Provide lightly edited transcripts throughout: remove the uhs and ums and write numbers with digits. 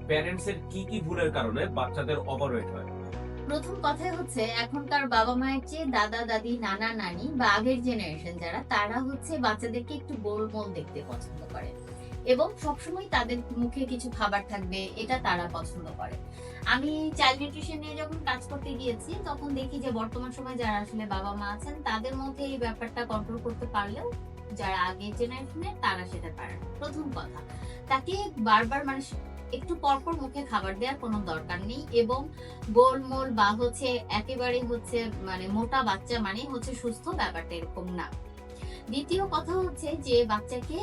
Parents এর কি কি ভুলের কারণে বাচ্চাদের ওভারওয়েট হয়? প্রথম কথাই হচ্ছে এখনকার বাবা মায়ের চেয়ে দাদা দাদি নানা নানি বা আগের জেনারেশন যারা তারা হচ্ছে বাচ্চাদেরকে একটু গোলমোল দেখতে পছন্দ করে এবং সবসময় তাদের মুখে কিছু খাবার থাকবে এটা তারা পছন্দ করে। আমি চাইল্ড নিউট্রিশন নিয়ে যখন কাজ করতে গিয়েছি তখন দেখি যে বর্তমান সময়ে যারা আসলে বাবা মা আছেন তাদের মধ্যে এই ব্যাপারটা কন্ট্রোল করতে পারলেও যারা আগের জেনারেশনের তারা সেটা পারে না। প্রথম কথা, তাকে বারবার মানে একটু পরপর মুখে খাবার দেওয়ার কোনো দরকার নেই এবং গোলমোল বা হচ্ছে একেবারে হচ্ছে মানে মোটা বাচ্চা মানে হচ্ছে সুস্থ, ব্যাপারটা এরকম না। দ্বিতীয় কথা হচ্ছে যে বাচ্চাকে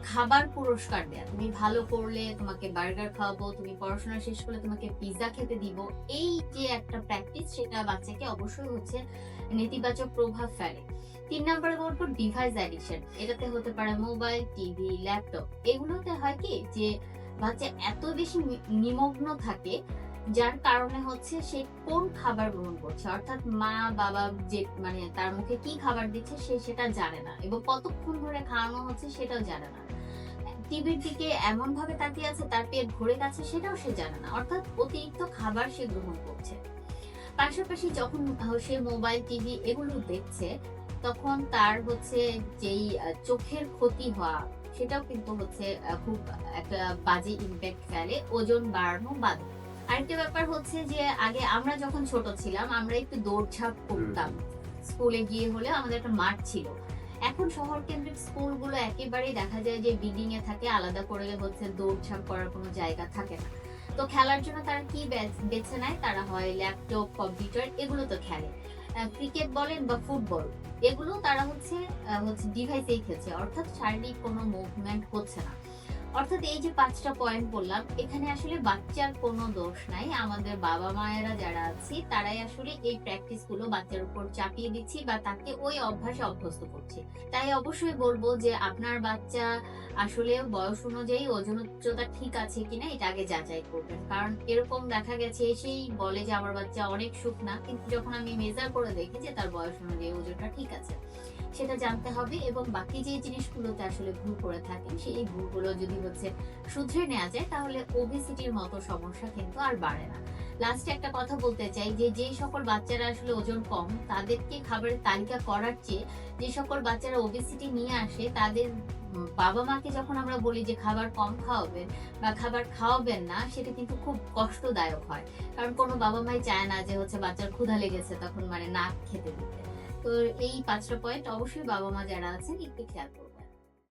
খাবার পুরস্কার দেয়া। তুমি ভালো করলে তোমাকে বার্গার খাওয়াবো, তুমি পড়াশোনা শেষ করলে তোমাকে পিজ্জা খেতে দিব। এই যে একটা প্র্যাকটিস সেটা বাচ্চাকে অবশ্যই হচ্ছে নেতিবাচক প্রভাব ফেলে। ৩ নাম্বারে বলবো ডিভাইস অ্যাডিকশন। এটাতে হতে পারে মোবাইল, টিভি, ল্যাপটপ। এগুলোতে হয় কি যে বাচ্চা এত বেশি নিমগ্ন থাকে যার কারণে হচ্ছে সে কোন খাবার গ্রহণ করছে অর্থাৎ মা বাবা যে মানে তার মুখে কি খাবার দিচ্ছে সে সেটা জানে না এবং কতক্ষণ ধরে খাওয়ানো হচ্ছে সেটাও জানে না। টিভির দিকে এমন ভাবে তাকিয়ে আছে তার পেট ভরে গেছে সেটাও সে জানে না, অর্থাৎ অতিরিক্ত খাবার সে গ্রহণ করছে। পাশাপাশি যখন সে মোবাইল টিভি এগুলো দেখছে তখন তার হচ্ছে যেই চোখের ক্ষতি হওয়া সেটাও কিন্তু হচ্ছে খুব একটা বাজে ইম্প্যাক্ট ফেলে, ওজন বাড়ানো বাদে। আরেকটা ব্যাপার হচ্ছে যে আগে আমরা যখন ছোট ছিলাম আমরা একটু দৌড়ঝাঁপ করতাম, স্কুলে গিয়ে হলে আমাদের একটা মাঠ ছিল। এখন শহর কেন্দ্রিক স্কুলগুলো একেবারেই দেখা যায় যে বিল্ডিং এ থাকে, আলাদা করে হচ্ছে দৌড়ঝাঁপ করার কোনো জায়গা থাকে না। তো খেলার জন্য তারা কি বেছে নেয়, তারা হয় ল্যাপটপ কম্পিউটার এগুলো তো খেলে। ক্রিকেট বলেন বা ফুটবল এগুলো তারা হচ্ছে ডিভাইসেই খেলছে, অর্থাৎ শারীরিক কোনো মুভমেন্ট হচ্ছে না। অর্থাৎ এই যে ৫টা পয়েন্ট বললাম এখানে আসলে বাচ্চার কোনো দোষ নাই, আমাদের বাবা মায়েরা যারা আছি তারাই আসলে এই প্র্যাকটিস গুলো বাচ্চার উপর চাপিয়ে দিচ্ছি বা তাকে ওই অভ্যাসে অভ্যস্ত করছি। তাই অবশ্যই বলবো যে আপনার বাচ্চা আসলে বয়স অনুযায়ী ওজন উচ্চতা ঠিক আছে কিনা এটা আগে যাচাই করবেন, কারণ এরকম দেখা গেছে এসেই বলে যে আমার বাচ্চা অনেক শুকনা কিন্তু যখন আমি মেজার করে দেখি যে তার বয়স অনুযায়ী ওজনটা ঠিক আছে, সেটা জানতে হবে এবং বাকি যে জিনিসগুলোতে আসলে ভুল করে থাকেন সেই ভুলগুলো যদি হচ্ছে শুধরে নেওয়া যায় তাহলে ওবেসিটির মতো সমস্যা কিন্তু আর বাড়ে না। লাস্টে একটা কথা বলতে চাই যে যে সকল বাচ্চারা আসলে ওজন কম তাদেরকে খাবারের তালিকা করার চেয়ে যে সকল বাচ্চারা ওবেসিটি নিয়ে আসে তাদের বাবা মাকে যখন আমরা বলি যে খাবার কম খাওয়াবেন বা খাবার খাওয়াবেন না সেটা কিন্তু খুব কষ্টদায়ক হয়, কারণ কোনো বাবা মাই চায় না যে হচ্ছে বাচ্চার ক্ষুধা লেগেছে তখন মানে না খেতে দিতে। তো এই ৫টা পয়েন্ট অবশ্যই বাবা মা যারা আছেন একটু খেয়াল করবেন।